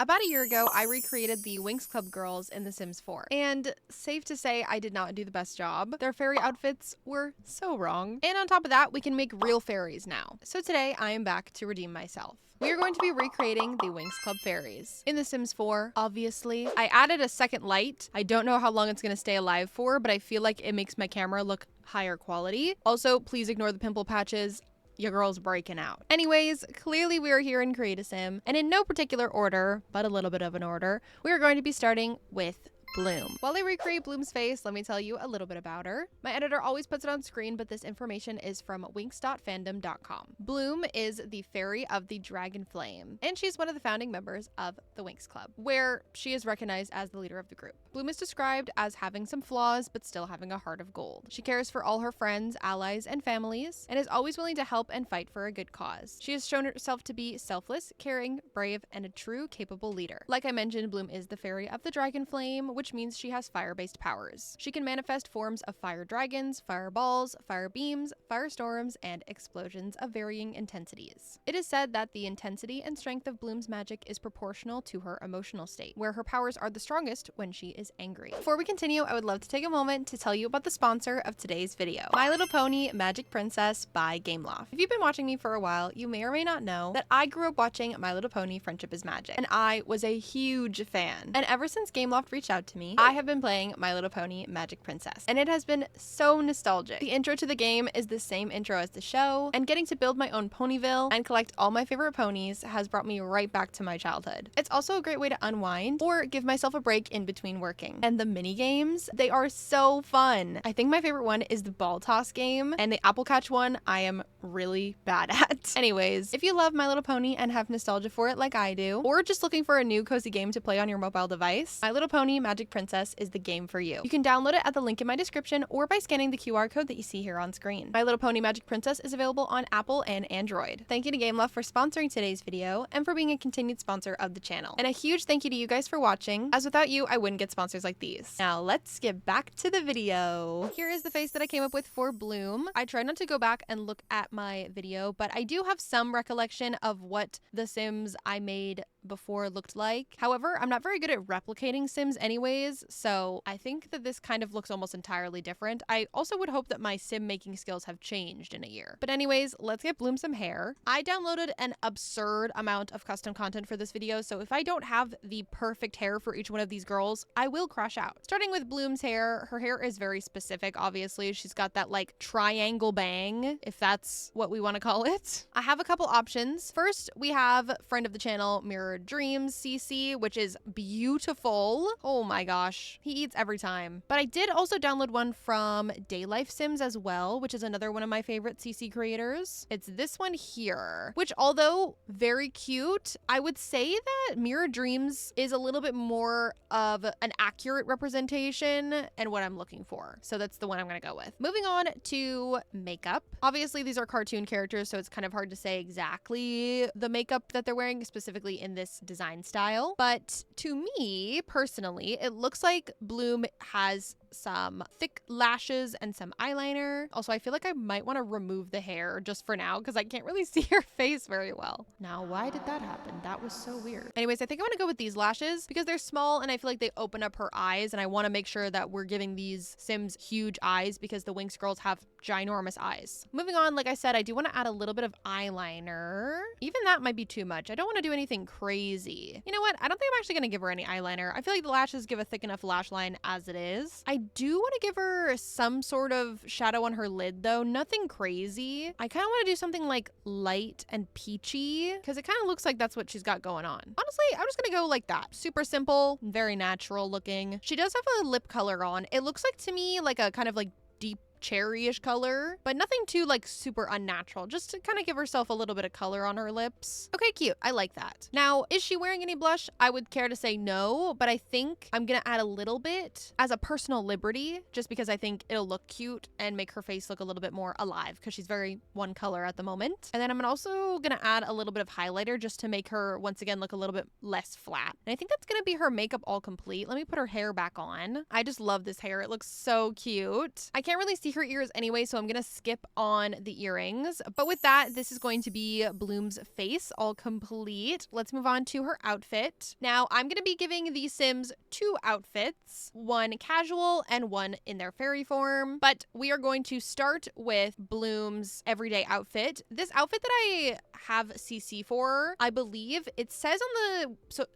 About a year ago, I recreated the WINX Club girls in The Sims 4. And safe to say, I did not do the best job. Their fairy outfits were so wrong. And on top of that, we can make real fairies now. So today, I am back to redeem myself. We are going to be recreating the WINX Club Fairies. In The Sims 4, obviously, I added a second light. I don't know how long it's going to stay alive for, but I feel like it makes my camera look higher quality. Also, please ignore the pimple patches. Your girl's breaking out. Anyways, clearly we are here in Create a Sim, and in no particular order, but a little bit of an order, we are going to be starting with Bloom. While I recreate Bloom's face, let me tell you a little bit about her. My editor always puts it on screen, but this information is from winx.fandom.com. Bloom is the fairy of the Dragon Flame, and she's one of the founding members of the WINX Club, where she is recognized as the leader of the group. Bloom is described as having some flaws, but still having a heart of gold. She cares for all her friends, allies, and families, and is always willing to help and fight for a good cause. She has shown herself to be selfless, caring, brave, and a true, capable leader. Like I mentioned, Bloom is the fairy of the Dragon Flame, which means she has fire-based powers. She can manifest forms of fire dragons, fireballs, fire beams, firestorms, and explosions of varying intensities. It is said that the intensity and strength of Bloom's magic is proportional to her emotional state, where her powers are the strongest when she is angry. Before we continue, I would love to take a moment to tell you about the sponsor of today's video, My Little Pony Magic Princess by Gameloft. If you've been watching me for a while, you may or may not know that I grew up watching My Little Pony Friendship is Magic, and I was a huge fan. And ever since Gameloft reached out to me, I have been playing My Little Pony Magic Princess, and it has been so nostalgic. The intro to the game is the same intro as the show, and getting to build my own Ponyville and collect all my favorite ponies has brought me right back to my childhood. It's also a great way to unwind or give myself a break in between working. And the mini games, they are so fun. I think my favorite one is the ball toss game, and the apple catch one I am really bad at. Anyways, if you love My Little Pony and have nostalgia for it like I do, or just looking for a new cozy game to play on your mobile device, My Little Pony Magic Princess is the game for you. You can download it at the link in my description or by scanning the QR code that you see here on screen. My Little Pony Magic Princess is available on Apple and Android. Thank you to Gameloft for sponsoring today's video and for being a continued sponsor of the channel. And a huge thank you to you guys for watching, as without you, I wouldn't get sponsors like these. Now let's get back to the video. Here is the face that I came up with for Bloom. I tried not to go back and look at my video, but I do have some recollection of what the Sims I made before looked like. However, I'm not very good at replicating Sims anyways, so I think that this kind of looks almost entirely different. I also would hope that my sim making skills have changed in a year. But anyways, let's get Bloom some hair. I downloaded an absurd amount of custom content for this video, so if I don't have the perfect hair for each one of these girls, I will crash out. Starting with Bloom's hair, her hair is very specific, obviously. She's got that like triangle bang, if that's what we want to call it. I have a couple options. First, we have friend of the channel, Mirror Dreams CC, which is beautiful. Oh my gosh, he eats every time. But I did also download one from Daylife Sims as well, which is another one of my favorite CC creators. It's this one here, which although very cute, I would say that Mirror Dreams is a little bit more of an accurate representation and what I'm looking for. So that's the one I'm gonna go with. Moving on to makeup. Obviously these are cartoon characters, so it's kind of hard to say exactly the makeup that they're wearing specifically in this design style. But to me personally, it looks like Bloom has some thick lashes and some eyeliner. Also, I feel like I might want to remove the hair just for now because I can't really see her face very well. Now, why did that happen? That was so weird. Anyways, I think I'm gonna go with these lashes because they're small and I feel like they open up her eyes, and I want to make sure that we're giving these Sims huge eyes because the WINX girls have ginormous eyes. Moving on, like I said, I do want to add a little bit of eyeliner. Even that might be too much. I don't want to do anything crazy. You know what? I don't think I'm actually gonna give her any eyeliner. I feel like the lashes give a thick enough lash line as it is. I do want to give her some sort of shadow on her lid though, nothing crazy. I kind of want to do something like light and peachy because it kind of looks like that's what she's got going on. Honestly, I'm just gonna go like that. Super simple, very natural looking. She does have a lip color on. It looks like to me like a kind of like deep cherry-ish color, but nothing too like super unnatural, just to kind of give herself a little bit of color on her lips. Okay, cute. I like that. Now, is she wearing any blush? I would care to say no, but I think I'm gonna add a little bit as a personal liberty, just because I think it'll look cute and make her face look a little bit more alive because she's very one color at the moment. And then I'm also gonna add a little bit of highlighter just to make her once again look a little bit less flat. And I think that's gonna be her makeup all complete. Let me put her hair back on. I just love this hair. It looks so cute. I can't really see see her ears anyway, so I'm gonna skip on the earrings. But with that, this is going to be Bloom's face all complete. Let's move on to her outfit. Now, I'm gonna be giving the Sims 2 outfits, one casual and one in their fairy form. But we are going to start with Bloom's everyday outfit. This outfit that I have CC for, I believe it says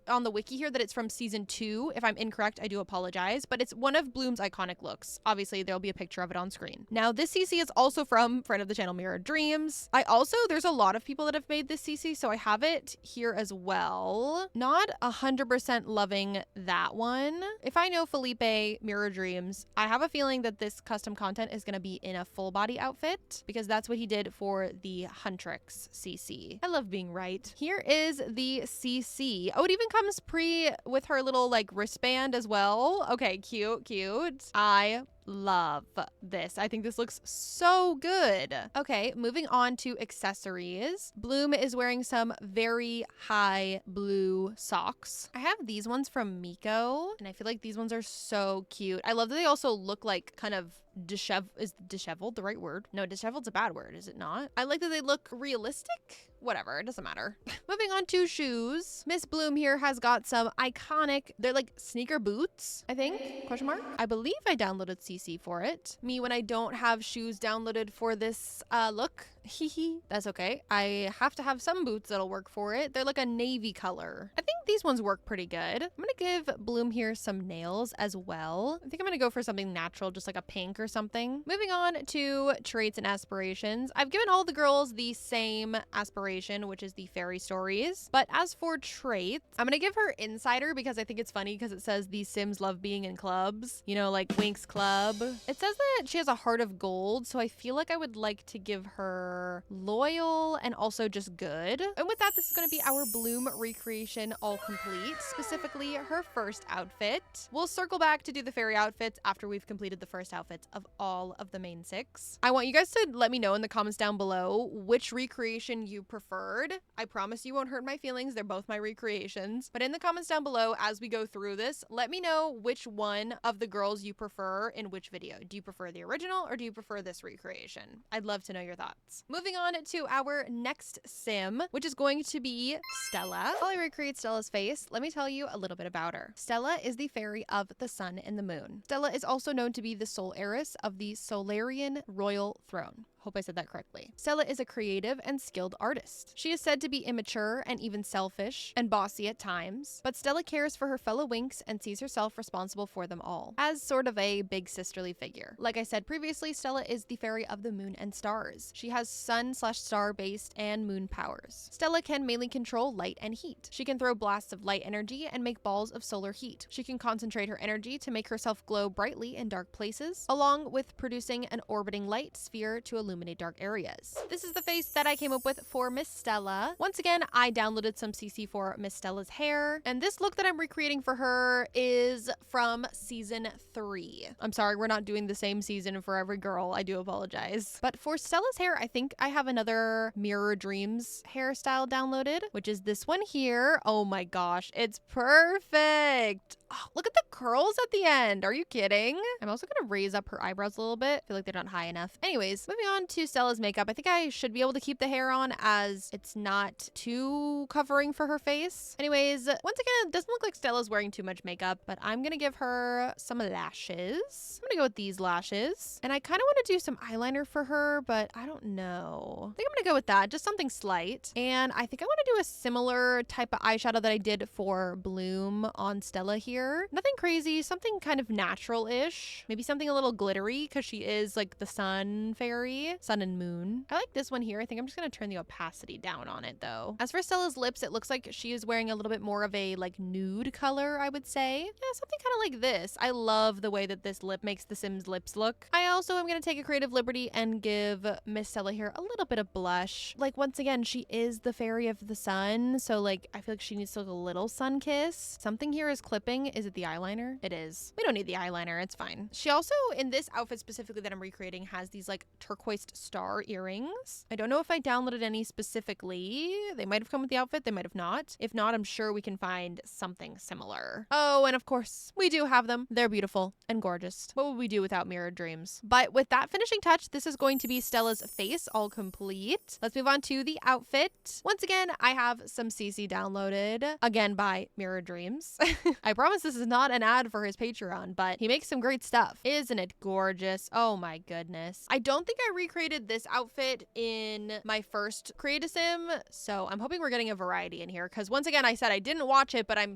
on the wiki here that it's from season 2. If I'm incorrect, I do apologize, but it's one of Bloom's iconic looks. Obviously, there'll be a picture of it on screen. Now, this CC is also from friend of the channel, Mirror Dreams. There's a lot of people that have made this CC, so I have it here as well. Not 100% loving that one. If I know Felipe, Mirror Dreams, I have a feeling that this custom content is going to be in a full body outfit because that's what he did for the Huntrix CC. I love being right. Here is the CC. Oh, it even comes with her little like wristband as well. Okay, cute, cute. I love this. I think this looks so good. Okay, moving on to accessories. Bloom is wearing some very high blue socks. I have these ones from Miko, and I feel like these ones are so cute. I love that they also look like kind of is disheveled the right word? No, disheveled's a bad word, is it not? I like that they look realistic. Whatever, it doesn't matter. Moving on to shoes. Miss Bloom here has got some iconic, they're like sneaker boots, I think, question mark. I believe I downloaded CC for it. Me when I don't have shoes downloaded for this look. That's okay. I have to have some boots that'll work for it. They're like a navy color. I think these ones work pretty good. I'm gonna give Bloom here some nails as well. I think I'm gonna go for something natural, just like a pink or something. Moving on to traits and aspirations. I've given all the girls the same aspiration, which is the fairy stories. But as for traits, I'm gonna give her insider because I think it's funny because it says these Sims love being in clubs, you know, like WINX Club. It says that she has a heart of gold, so I feel like I would like to give her loyal and also just good. And with that, this is going to be our Bloom recreation all complete, specifically her first outfit. We'll circle back to do the fairy outfits after we've completed the first outfits of all of the main 6. I want you guys to let me know in the comments down below which recreation you preferred. I promise you won't hurt my feelings. They're both my recreations. But in the comments down below, as we go through this, let me know which one of the girls you prefer in which video. Do you prefer the original or do you prefer this recreation? I'd love to know your thoughts. Moving on to our next sim, which is going to be Stella. While I recreate Stella's face, let me tell you a little bit about her. Stella is the fairy of the sun and the moon. Stella is also known to be the sole heiress of the Solarian royal throne. Hope I said that correctly. Stella is a creative and skilled artist. She is said to be immature and even selfish and bossy at times, but Stella cares for her fellow Winx and sees herself responsible for them all, as sort of a big sisterly figure. Like I said previously, Stella is the fairy of the moon and stars. She has sun/star based and moon powers. Stella can mainly control light and heat. She can throw blasts of light energy and make balls of solar heat. She can concentrate her energy to make herself glow brightly in dark places, along with producing an orbiting light sphere to illuminate dark areas. This is the face that I came up with for Miss Stella. Once again, I downloaded some CC for Miss Stella's hair, and this look that I'm recreating for her is from season 3. I'm sorry, we're not doing the same season for every girl. I do apologize. But for Stella's hair, I think I have another Mirror Dreams hairstyle downloaded, which is this one here. Oh my gosh, it's perfect. Oh, look at the curls at the end. Are you kidding? I'm also gonna raise up her eyebrows a little bit. I feel like they're not high enough. Anyways, moving on to Stella's makeup. I think I should be able to keep the hair on as it's not too covering for her face. Anyways, once again, it doesn't look like Stella's wearing too much makeup, but I'm gonna give her some lashes. I'm gonna go with these lashes. And I kind of want to do some eyeliner for her, but I don't know. I think I'm gonna go with that, just something slight. And I think I want to do a similar type of eyeshadow that I did for Bloom on Stella here. Nothing crazy, something kind of natural-ish. Maybe something a little glittery because she is like the sun fairy, sun and moon. I like this one here. I think I'm just gonna turn the opacity down on it though. As for Stella's lips, it looks like she is wearing a little bit more of a like nude color, I would say. Yeah, something kind of like this. I love the way that this lip makes the Sims lips look. I also am gonna take a creative liberty and give Miss Stella here a little bit of blush. Like once again, she is the fairy of the sun, so like I feel like she needs to look a little sun kiss. Something here is clipping. Is it the eyeliner? It is. We don't need the eyeliner. It's fine. She also, in this outfit specifically that I'm recreating, has these like turquoise based star earrings. I don't know if I downloaded any specifically. They might have come with the outfit, they might have not. If not, I'm sure we can find something similar. Oh, and of course, we do have them. They're beautiful and gorgeous. What would we do without Mirrored Dreams? But with that finishing touch, this is going to be Stella's face all complete. Let's move on to the outfit. Once again, I have some CC downloaded, again by Mirrored Dreams. I promise this is not an ad for his Patreon, but he makes some great stuff. Isn't it gorgeous? Oh my goodness. I don't think I recreated this outfit in my first Create a Sim, so I'm hoping we're getting a variety in here, because once again, I said I didn't watch it, but I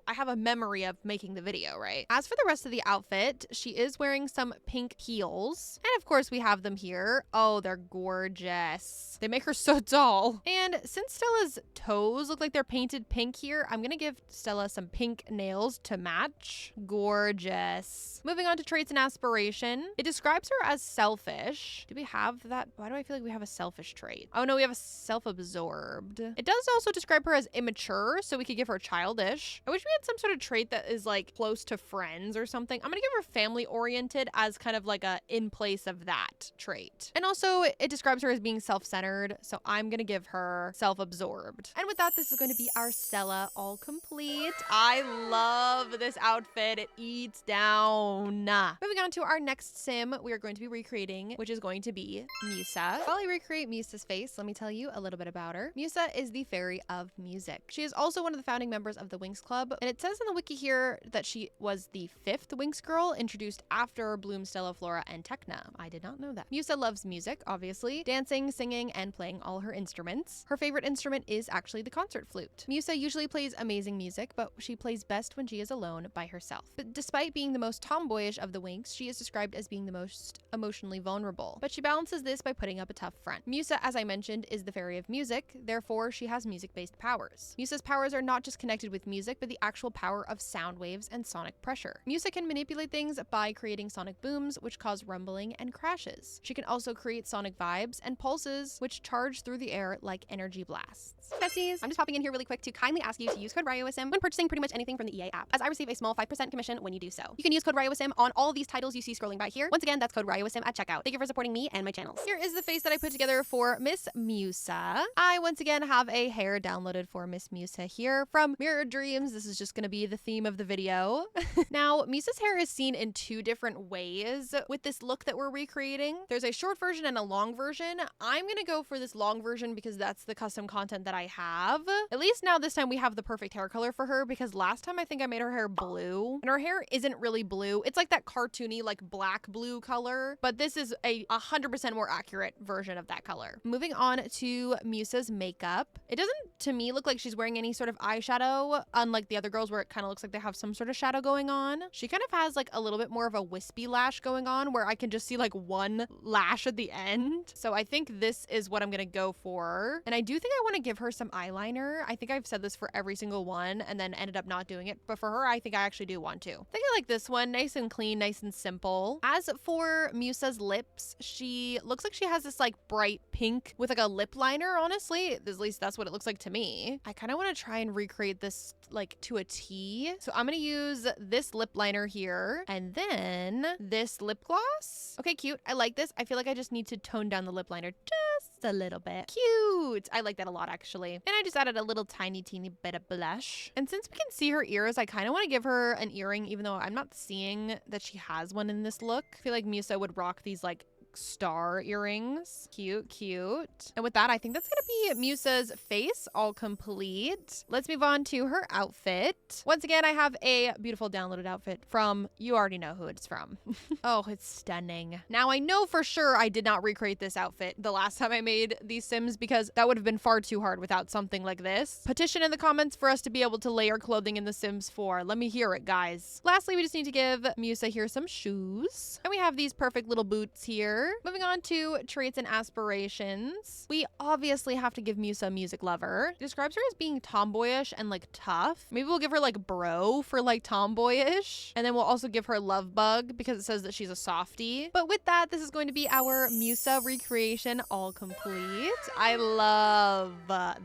have a memory of making the video, right? As for the rest of the outfit, she is wearing some pink heels, and of course we have them here. Oh, they're gorgeous. They make her so tall. And since Stella's toes look like they're painted pink here, I'm gonna give Stella some pink nails to match. Gorgeous. Moving on to traits and aspiration. It describes her as selfish. Do we have that? Why do I feel like we have a selfish trait? Oh no, we have a self-absorbed. It does also describe her as immature, so we could give her childish. I wish we had some sort of trait that is like close to friends or something. I'm gonna give her family oriented as kind of like a in place of that trait. And also it describes her as being self-centered, so I'm gonna give her self-absorbed. And with that, this is going to be our Stella all complete. I love this outfit. It eats down. Moving on to our next sim, we are going to be recreating, which is going to be Musa. While I recreate Musa's face, let me tell you a little bit about her. Musa is the fairy of music. She is also one of the founding members of the WINX Club, and it says in the wiki here that she was the 5th WINX girl introduced after Bloom, Stella, Flora, and Tekna. I did not know that. Musa loves music, obviously, dancing, singing, and playing all her instruments. Her favorite instrument is actually the concert flute. Musa usually plays amazing music, but she plays best when she is alone by herself. But despite being the most tomboyish of the WINX, she is described as being the most emotionally vulnerable. But she balances this by putting up a tough front. Musa, as I mentioned, is the fairy of music, therefore she has music-based powers. Musa's powers are not just connected with music, but the actual power of sound waves and sonic pressure. Musa can manipulate things by creating sonic booms, which cause rumbling and crashes. She can also create sonic vibes and pulses, which charge through the air like energy blasts. Besties, I'm just popping in here really quick to kindly ask you to use code RYOSM when purchasing pretty much anything from the EA app, as I receive a small 5% commission when you do so. You can use code RYOSM on all of these titles you see scrolling by here. Once again, that's code RYOSM at checkout. Thank you for supporting me and my channels. Here is the face that I put together for Miss Musa. I once again have a hair downloaded for Miss Musa here from Mirrored Dreams. This is just going to be the theme of the video. Now, Musa's hair is seen in 2 different ways with this look that we're recreating. There's a short version and a long version. I'm going to go for this long version because that's the custom content that I have. At least now this time we have the perfect hair color for her, because last time I think I made her hair blue, and her hair isn't really blue. It's like that cartoony like black blue color, but this is a 100% more accurate version of that color. Moving on to Musa's makeup. It doesn't to me look like she's wearing any sort of eyeshadow, unlike the other girls where it kind of looks like they have some sort of shadow going on. She kind of has like a little bit more of a wispy lash going on where I can just see like one lash at the end. So I think this is what I'm gonna go for. And I do think I want to give her some eyeliner. I think I've said this for every single one and then ended up not doing it, but for her I think I actually do want to. I think I like this one, nice and clean, nice and simple. As for Musa's lips, she looks like she has this like bright pink with like a lip liner, honestly. At least that's what it looks like to me. I kind of want to try and recreate this like to a T. So I'm gonna use this lip liner here and then this lip gloss. Okay, cute. I like this. I feel like I just need to tone down the lip liner just a little bit. Cute. I like that a lot actually. And I just added a little tiny teeny bit of blush. And since we can see her ears, I kind of want to give her an earring, even though I'm not seeing that she has one in this look. I feel like Musa would rock these like star earrings. Cute, cute. And with that, I think that's gonna be Musa's face all complete. Let's move on to her outfit. Once again, I have a beautiful downloaded outfit from, you already know who it's from. Oh, it's stunning. Now I know for sure I did not recreate this outfit the last time I made these Sims, because that would have been far too hard without something like this. Petition in the comments for us to be able to layer clothing in The Sims 4. Let me hear it, guys. Lastly, we just need to give Musa here some shoes. And we have these perfect little boots here. Moving on to traits and aspirations. We obviously have to give Musa a music lover. It describes her as being tomboyish and like tough. Maybe we'll give her like bro for like tomboyish. And then we'll also give her love bug because it says that she's a softie. But with that, this is going to be our Musa recreation all complete. I love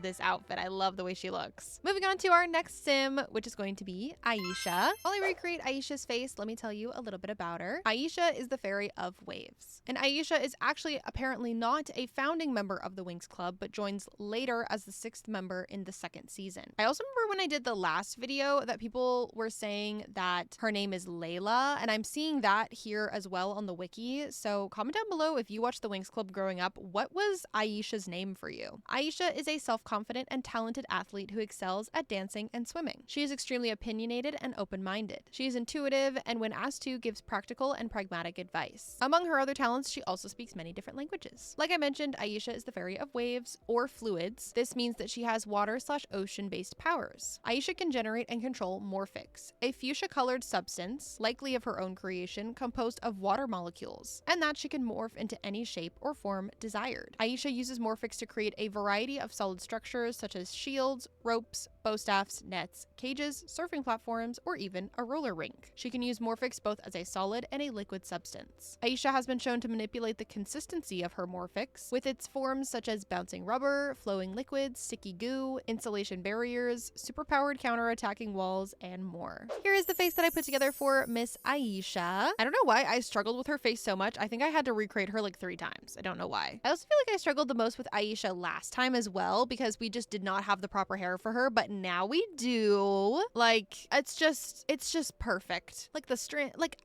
this outfit. I love the way she looks. Moving on to our next sim, which is going to be Aisha. While I recreate Aisha's face, let me tell you a little bit about her. Aisha is the fairy of waves. And Aisha is actually apparently not a founding member of the WINX Club, but joins later as the 6th member in the 2nd season. I also remember when I did the last video that people were saying that her name is Layla, and I'm seeing that here as well on the wiki. So comment down below if you watched the WINX Club growing up, what was Aisha's name for you? Aisha is a self-confident and talented athlete who excels at dancing and swimming. She is extremely opinionated and open-minded. She is intuitive and when asked to, gives practical and pragmatic advice. Among her other talents, she also speaks many different languages. Like I mentioned, Aisha is the fairy of waves or fluids. This means that she has water/ocean-based powers. Aisha can generate and control morphics, a fuchsia-colored substance, likely of her own creation, composed of water molecules, and that she can morph into any shape or form desired. Aisha uses morphics to create a variety of solid structures such as shields, ropes, bow staffs, nets, cages, surfing platforms, or even a roller rink. She can use morphics both as a solid and a liquid substance. Aisha has been shown to manipulate the consistency of her morphics with its forms such as bouncing rubber, flowing liquids, sticky goo, insulation barriers, superpowered counterattacking walls, and more. Here is the face that I put together for Miss Aisha. I don't know why I struggled with her face so much. I think I had to recreate her like 3 times. I don't know why. I also feel like I struggled the most with Aisha last time as well because we just did not have the proper hair for her, but now we do. Like, it's just perfect. Like the strand, like,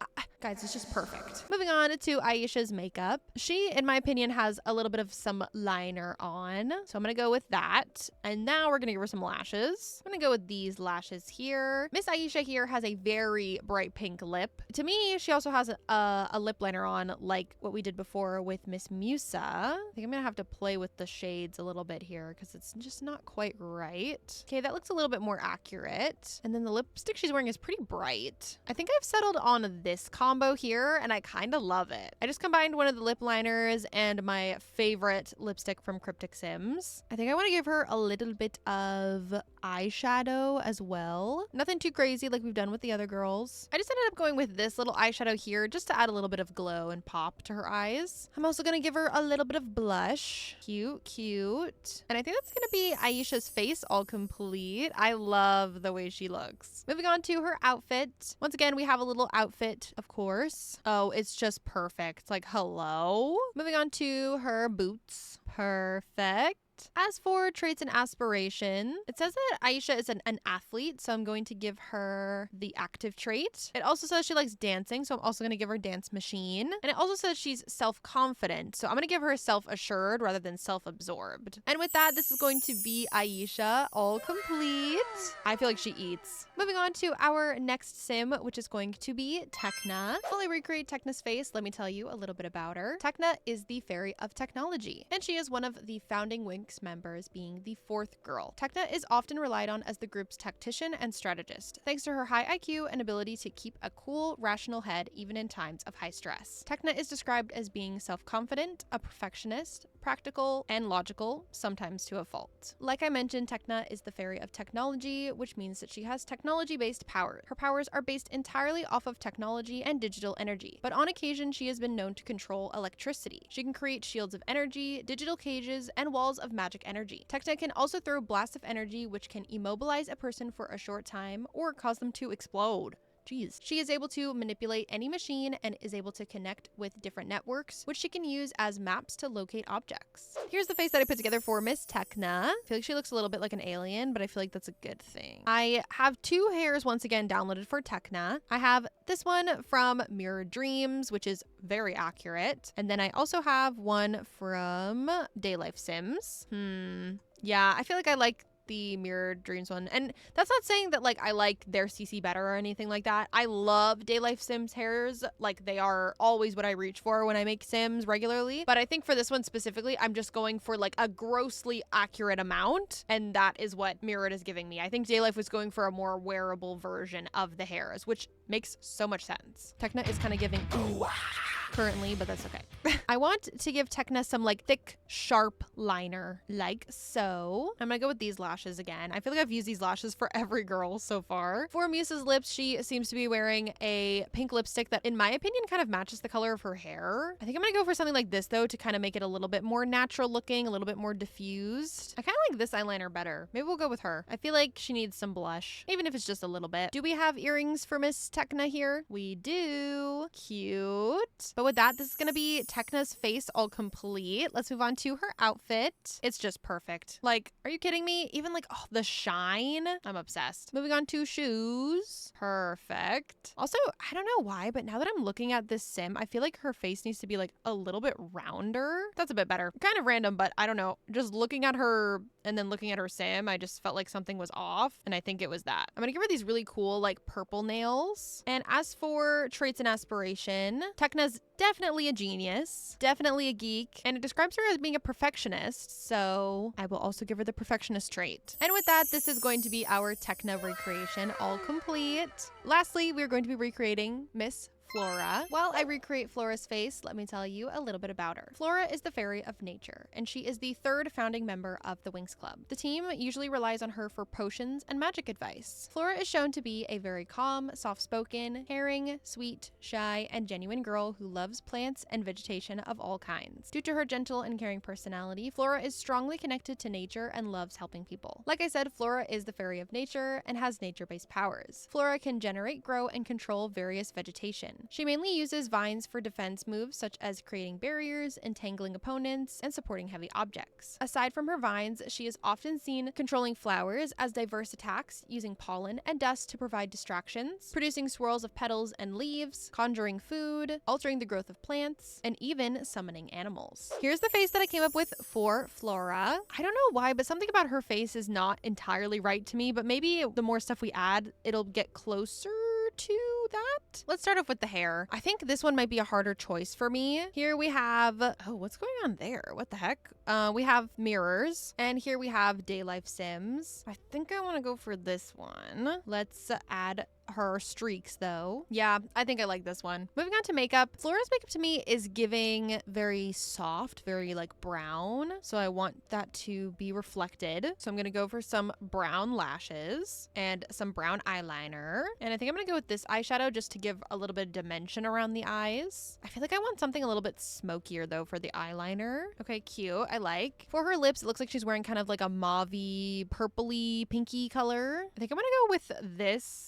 guys, it's just perfect. Moving on to Aisha's makeup. She, in my opinion, has a little bit of some liner on. So I'm gonna go with that. And now we're gonna give her some lashes. I'm gonna go with these lashes here. Miss Aisha here has a very bright pink lip. To me, she also has a lip liner on like what we did before with Miss Musa. I think I'm gonna have to play with the shades a little bit here because it's just not quite right. Okay, that looks a little bit more accurate. And then the lipstick she's wearing is pretty bright. I think I've settled on this combo here and I kind of love it. I just combined one of the lip liners and my favorite lipstick from Cryptic Sims. I think I want to give her a little bit of eyeshadow as well. Nothing too crazy like we've done with the other girls. I just ended up going with this little eyeshadow here just to add a little bit of glow and pop to her eyes. I'm also going to give her a little bit of blush. Cute, cute. And I think that's going to be Aisha's face all complete. I love the way she looks. Moving on to her outfit. Once again, we have a little outfit, of course. Oh, it's just perfect. Like, hello. Moving on to her boots. Perfect. As for traits and aspiration, it says that Aisha is an athlete, so I'm going to give her the active trait. It also says she likes dancing, so I'm also going to give her dance machine. And it also says she's self-confident, so I'm going to give her self-assured rather than self-absorbed. And with that, this is going to be Aisha, all complete. I feel like she eats. Moving on to our next sim, which is going to be Tekna. Fully recreate Tekna's face, let me tell you a little bit about her. Tekna is the fairy of technology, and she is one of the founding WINX members, being the 4th girl. Tekna is often relied on as the group's tactician and strategist, thanks to her high IQ and ability to keep a cool, rational head even in times of high stress. Tekna is described as being self-confident, a perfectionist, practical, and logical, sometimes to a fault. Like I mentioned, Tekna is the fairy of technology, which means that she has technology-based powers. Her powers are based entirely off of technology and digital energy, but on occasion she has been known to control electricity. She can create shields of energy, digital cages, and walls of magic energy. Tekna can also throw blasts of energy which can immobilize a person for a short time or cause them to explode. Jeez. She is able to manipulate any machine and is able to connect with different networks, which she can use as maps to locate objects. Here's the face that I put together for Miss Tekna. I feel like she looks a little bit like an alien, but I feel like that's a good thing. I have 2 hairs once again downloaded for Tekna. I have this one from Mirror Dreams, which is very accurate. And then I also have one from Daylife Sims. Yeah, I feel like I like the Mirror Dreams one, and that's not saying that like I like their CC better or anything like that. I love Daylife Sims hairs, like they are always what I reach for when I make Sims regularly, but I think for this one specifically I'm just going for like a grossly accurate amount, and that is what Mirrored is giving me. I think Daylife was going for a more wearable version of the hairs, which makes so much sense. Tekna is kind of giving currently, but that's okay. I want to give Tekna some like thick, sharp liner, like so. I'm gonna go with these lashes again. I feel like I've used these lashes for every girl so far. For Musa's lips, she seems to be wearing a pink lipstick that, in my opinion, kind of matches the color of her hair. I think I'm gonna go for something like this though, to kind of make it a little bit more natural looking, a little bit more diffused. I kind of like this eyeliner better. Maybe we'll go with her. I feel like she needs some blush, even if it's just a little bit. Do we have earrings for Miss Tekna here? We do. Cute. But with that, this is gonna be Tekna's face all complete. Let's move on to her outfit. It's just perfect. Like, are you kidding me? Even like, oh, the shine. I'm obsessed. Moving on to shoes. Perfect. Also, I don't know why, but now that I'm looking at this sim, I feel like her face needs to be like a little bit rounder. That's a bit better. Kind of random, but I don't know. Just looking at her and then looking at her sim, I just felt like something was off, and I think it was that. I'm gonna give her these really cool like purple nails. And as for traits and aspiration, Tekna's definitely a genius, definitely a geek, and it describes her as being a perfectionist, so I will also give her the perfectionist trait. And with that, this is going to be our Tekna recreation all complete. Lastly, we're going to be recreating Miss Flora. While I recreate Flora's face, let me tell you a little bit about her. Flora is the fairy of nature, and she is the third founding member of the WINX Club. The team usually relies on her for potions and magic advice. Flora is shown to be a very calm, soft-spoken, caring, sweet, shy, and genuine girl who loves plants and vegetation of all kinds. Due to her gentle and caring personality, Flora is strongly connected to nature and loves helping people. Like I said, Flora is the fairy of nature and has nature-based powers. Flora can generate, grow, and control various vegetation. She mainly uses vines for defense moves such as creating barriers, entangling opponents, and supporting heavy objects. Aside from her vines, she is often seen controlling flowers as diverse attacks, using pollen and dust to provide distractions, producing swirls of petals and leaves, conjuring food, altering the growth of plants, and even summoning animals. Here's the face that I came up with for Flora. I don't know why, but something about her face is not entirely right to me, but maybe the more stuff we add, it'll get closer to that. Let's start off with the hair. I think this one might be a harder choice for me. Here we have, oh, what's going on there? What the heck? We have mirrors, and here we have day life sims. I think I want to go for this one. Let's add her streaks though. Yeah, I think I like this one. Moving on to makeup. Flora's makeup to me is giving very soft, very like brown. So I want that to be reflected. So I'm gonna go for some brown lashes and some brown eyeliner. And I think I'm gonna go with this eyeshadow just to give a little bit of dimension around the eyes. I feel like I want something a little bit smokier though for the eyeliner. Okay, cute. I like. For her lips, it looks like she's wearing kind of like a mauvey, purpley, pinky color. I think I'm gonna go with this.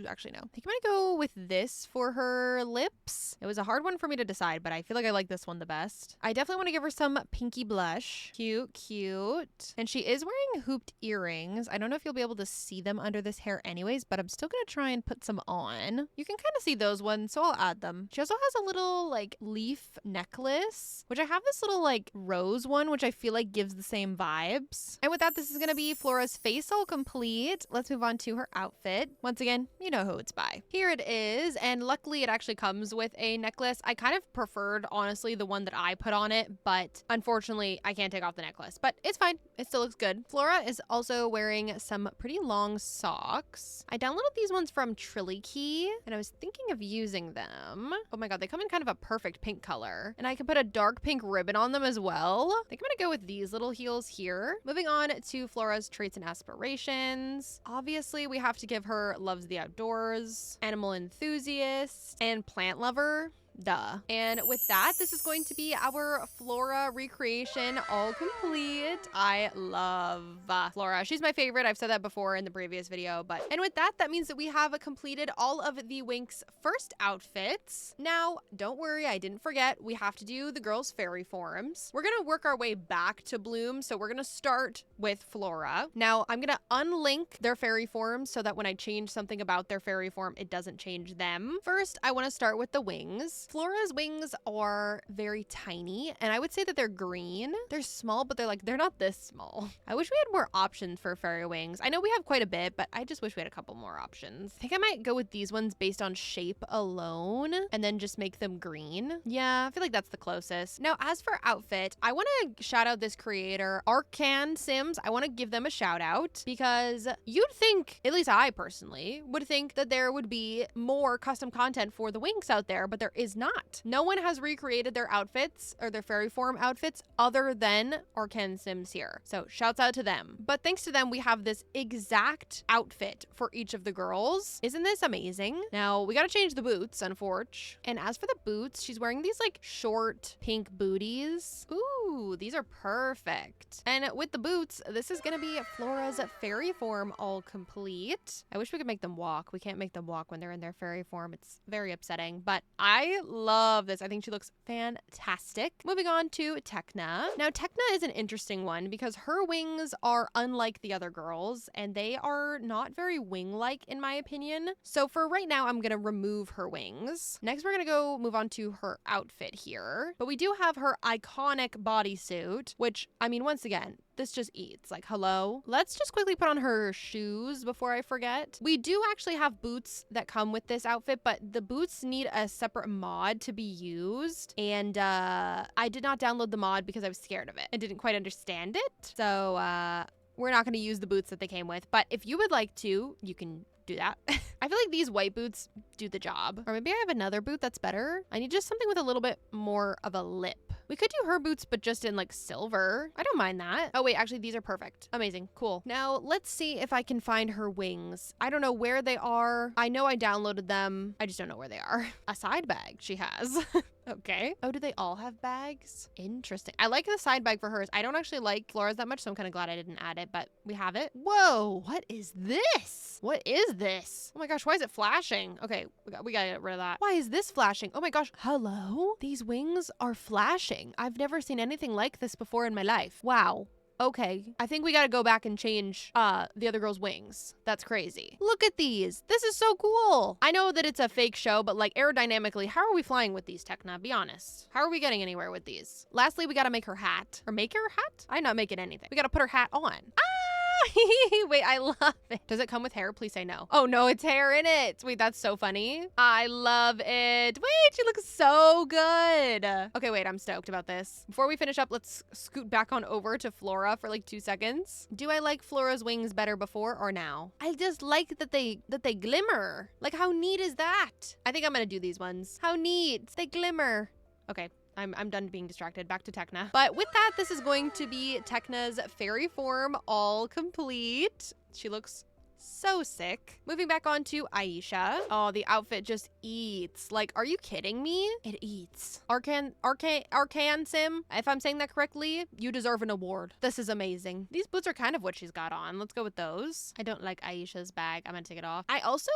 Actually, no. I think I'm gonna go with this for her lips. It was a hard one for me to decide, but I feel like I like this one the best. I definitely want to give her some pinky blush. Cute, cute. And she is wearing hooped earrings. I don't know if you'll be able to see them under this hair anyways, but I'm still gonna try and put some on. You can kind of see those ones, so I'll add them. She also has a little like leaf necklace, which I have this little like rose one, which I feel like gives the same vibes. And with that, this is gonna be Flora's face all complete. Let's move on to her outfit. Once again, you know who it's by. Here it is, and luckily it actually comes with a necklace. I kind of preferred, honestly, the one that I put on it, but unfortunately, I can't take off the necklace. But it's fine. It still looks good. Flora is also wearing some pretty long socks. I downloaded these ones from Trillikey, and I was thinking of using them. Oh my god, they come in kind of a perfect pink color, and I can put a dark pink ribbon on them as well. I think I'm gonna go with these little heels here. Moving on to Flora's traits and aspirations. Obviously, we have to give her loves the outdoors, animal enthusiast, and plant lover. Duh. And with that, this is going to be our Flora recreation all complete. I love Flora. She's my favorite. I've said that before in the previous video, and with that, that means that we have completed all of the WINX first outfits. Now, don't worry, I didn't forget. We have to do the girls' fairy forms. We're gonna work our way back to Bloom, so we're gonna start with Flora. Now, I'm gonna unlink their fairy forms so that when I change something about their fairy form, it doesn't change them. First, I want to start with the wings. Flora's wings are very tiny, and I would say that they're green. They're small, but they're not this small. I wish we had more options for fairy wings. I know we have quite a bit, but I just wish we had a couple more options. I think I might go with these ones based on shape alone, and then just make them green. Yeah, I feel like that's the closest. Now, as for outfit, I want to shout out this creator, Arcan Sims. I want to give them a shout out because you'd think, at least I personally, would think that there would be more custom content for the WINX out there, but there is not. No one has recreated their outfits or their fairy form outfits other than Arcan Sims here. So shouts out to them. But thanks to them, we have this exact outfit for each of the girls. Isn't this amazing? Now we gotta change the boots, unfortunately. And as for the boots, she's wearing these like short pink booties. Ooh, these are perfect. And with the boots, this is gonna be Flora's fairy form all complete. I wish we could make them walk. We can't make them walk when they're in their fairy form. It's very upsetting, but I love this. I think she looks fantastic. Moving on to Tekna. Now, Tekna is an interesting one because her wings are unlike the other girls, and they are not very wing-like in my opinion. So for right now, I'm gonna remove her wings. Next, we're gonna go move on to her outfit here. But we do have her iconic bodysuit, which, I mean, once again, this just eats. Like, hello? Let's just quickly put on her shoes before I forget. We do actually have boots that come with this outfit, but the boots need a separate mod to be used. And I did not download the mod because I was scared of it. I didn't quite understand it. So we're not going to use the boots that they came with. But if you would like to, you can do that. I feel like these white boots do the job. Or maybe I have another boot that's better. I need just something with a little bit more of a lip. We could do her boots, but just in like silver. I don't mind that. Oh wait, actually these are perfect. Amazing, cool. Now let's see if I can find her wings. I don't know where they are. I know I downloaded them. I just don't know where they are. A side bag she has. Okay. Oh, do they all have bags? Interesting. I like the side bag for hers. I don't actually like Flora's that much, so I'm kind of glad I didn't add it, but we have it. Whoa, what is this? What is this? Oh my gosh, why is it flashing? Okay, we gotta get rid of that. Why is this flashing? Oh my gosh, hello? These wings are flashing. I've never seen anything like this before in my life. Wow. Okay, I think we gotta go back and change the other girl's wings. That's crazy. Look at these. This is so cool. I know that it's a fake show, but like aerodynamically, how are we flying with these, Tekna? Be honest. How are we getting anywhere with these? Lastly, we gotta make her hat. Or make her hat? I'm not making anything. We gotta put her hat on. Wait, I love it. Does it come with hair? Please say no. Oh no, it's hair in it. Wait, that's so funny. I love it. Wait, she looks so good. Okay, wait, I'm stoked about this. Before we finish up, let's scoot back on over to Flora for like 2 seconds. Do I like Flora's wings better before or now? I just like that they glimmer. Like, how neat is that? I think I'm gonna do these ones. How neat. They glimmer. Okay. I'm done being distracted. Back to Tekna. But with that, this is going to be Tekna's fairy form all complete. She looks so sick. Moving back on to Aisha. Oh, the outfit just eats. Like, are you kidding me? It eats. Arcan Sim, if I'm saying that correctly, you deserve an award. This is amazing. These boots are kind of what she's got on. Let's go with those. I don't like Aisha's bag. I'm gonna take it off. I also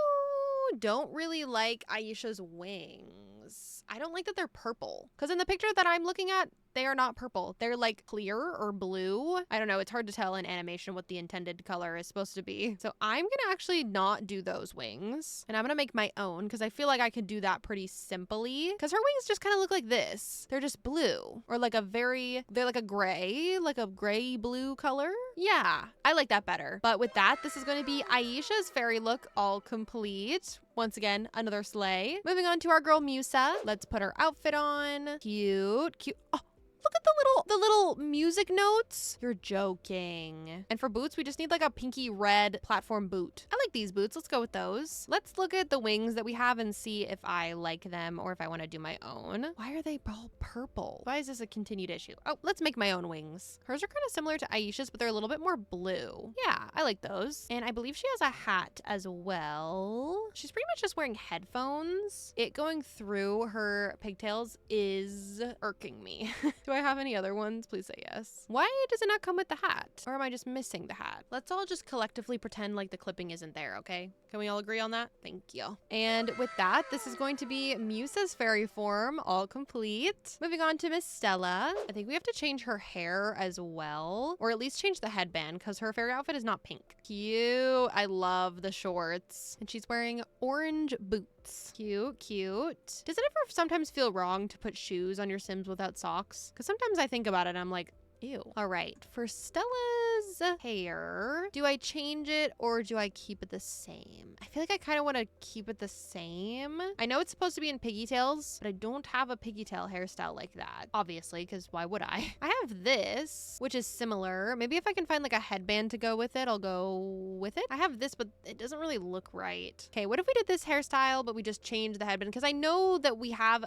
don't really like Aisha's wings. I don't like that they're purple. Because in the picture that I'm looking at, they are not purple. They're like clear or blue. I don't know. It's hard to tell in animation what the intended color is supposed to be. So I'm going to actually not do those wings. And I'm going to make my own because I feel like I could do that pretty simply. Because her wings just kind of look like this. They're just blue. Or like they're like a gray blue color. Yeah, I like that better. But with that, this is going to be Aisha's fairy look all complete. Once again, another sleigh. Moving on to our girl Musa. Let's put her outfit on. Cute. Oh, look at the little music notes. You're joking. And for boots, we just need like a pinky red platform boot. I like these boots. Let's go with those. Let's look at the wings that we have and see if I like them or if I want to do my own. Why are they all purple? Why is this a continued issue? Oh, let's make my own wings. Hers are kind of similar to Aisha's, but they're a little bit more blue. Yeah, I like those. And I believe she has a hat as well. She's pretty much just wearing headphones. It going through her pigtails is irking me. Do I have any other ones? Please say yes. Why does it not come with the hat? Or am I just missing the hat? Let's all just collectively pretend like the clipping isn't there, okay? Can we all agree on that? Thank you. And with that, this is going to be Musa's fairy form, all complete. Moving on to Miss Stella. I think we have to change her hair as well, or at least change the headband because her fairy outfit is not pink. Cute. I love the shorts. And she's wearing orange boots. Cute, cute. Does it ever sometimes feel wrong to put shoes on your Sims without socks? Because sometimes I think about it and I'm like, ew. All right, for Stella's hair, do I change it or do I keep it the same? I feel like I kind of want to keep it the same. I know it's supposed to be in pigtails, but I don't have a pigtail hairstyle like that, obviously, because why would I? I have this, which is similar. Maybe if I can find like a headband to go with it, I'll go with it. I have this, but it doesn't really look right. Okay, what if we did this hairstyle, but we just changed the headband? Because I know that we have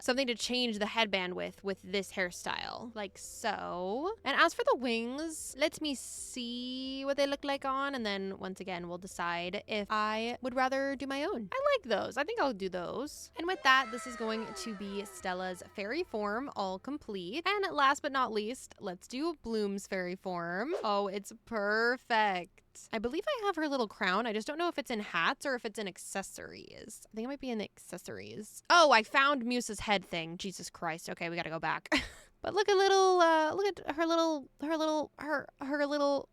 something to change the headband with this hairstyle, like so. And as for the wings, let me see what they look like on, and then once again we'll decide if I would rather do my own. I like those. I think I'll do those. And with that, this is going to be Stella's fairy form all complete. And last but not least, let's do Bloom's fairy form. Oh, it's perfect. I believe I have her little crown. I just don't know if it's in hats or if it's in accessories. I think it might be in the accessories. Oh, I found Musa's head thing. Jesus Christ. Okay, we gotta go back. But look at her little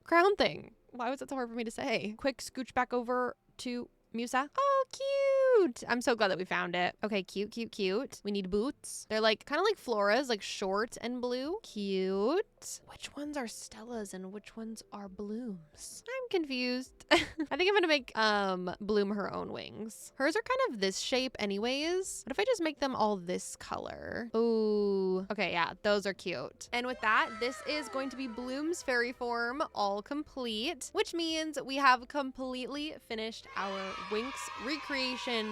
crown thing. Why was it so hard for me to say? Quick scooch back over to Musa. Oh, cute. I'm so glad that we found it. Okay, cute, cute, cute. We need boots. They're like kind of like Flora's, like short and blue. Cute. Which ones are Stella's and which ones are Bloom's? I'm confused. I think I'm gonna make Bloom her own wings. Hers are kind of this shape anyways. What if I just make them all this color? Ooh. Okay, yeah, those are cute. And with that, this is going to be Bloom's fairy form all complete, which means we have completely finished our WINX recreation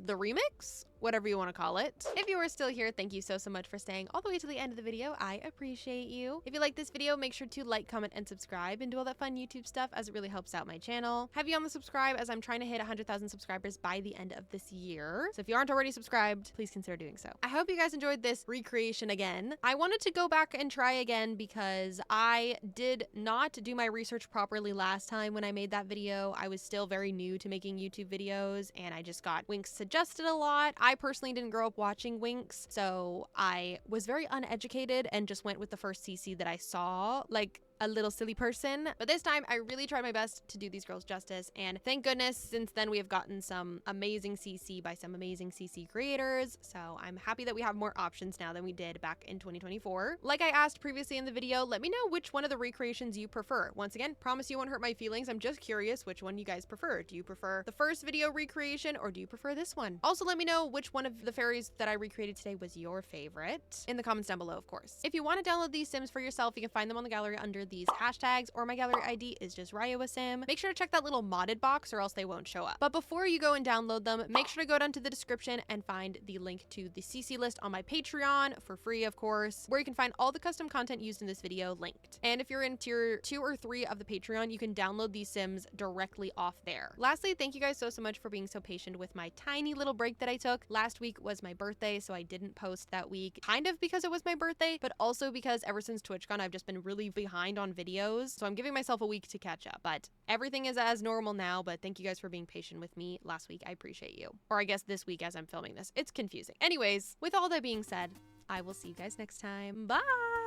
the remix, whatever you want to call it. If you are still here, thank you so much for staying all the way to the end of the video. I appreciate you. If you like this video, make sure to like, comment, and subscribe and do all that fun YouTube stuff, as it really helps out my channel. Have you on the subscribe, as I'm trying to hit 100,000 subscribers by the end of this year. So if you aren't already subscribed, please consider doing so. I hope you guys enjoyed this recreation again. I wanted to go back and try again because I did not do my research properly last time when I made that video. I was still very new to making YouTube videos and I just got WINX suggested a lot. I personally didn't grow up watching WINX, so I was very uneducated and just went with the first CC that I saw, like a little silly person. But this time I really tried my best to do these girls justice, and thank goodness since then we have gotten some amazing CC by some amazing CC creators, so I'm happy that we have more options now than we did back in 2024. Like I asked previously in the video, let me know which one of the recreations you prefer. Once again, promise you won't hurt my feelings. I'm just curious which one you guys prefer. Do you prefer the first video recreation or do you prefer this one? Also, let me know which one of the fairies that I recreated today was your favorite in the comments down below, of course. If you want to download these sims for yourself, you can find them on the gallery under these hashtags, or my gallery ID is just Ryeua sim. Make sure to check that little modded box or else they won't show up. But before you go and download them, make sure to go down to the description and find the link to the CC list on my Patreon for free, of course, where you can find all the custom content used in this video linked. And if you're in tier 2 or 3 of the Patreon, you can download these sims directly off there. Lastly, thank you guys so much for being so patient with my tiny little break that I took. Last week was my birthday, so I didn't post that week, kind of because it was my birthday, but also because ever since TwitchCon, I've just been really behind on videos. So I'm giving myself a week to catch up, but everything is as normal now. But thank you guys for being patient with me last week. I appreciate you. Or I guess this week as I'm filming this. It's confusing. Anyways, with all that being said, I will see you guys next time. Bye.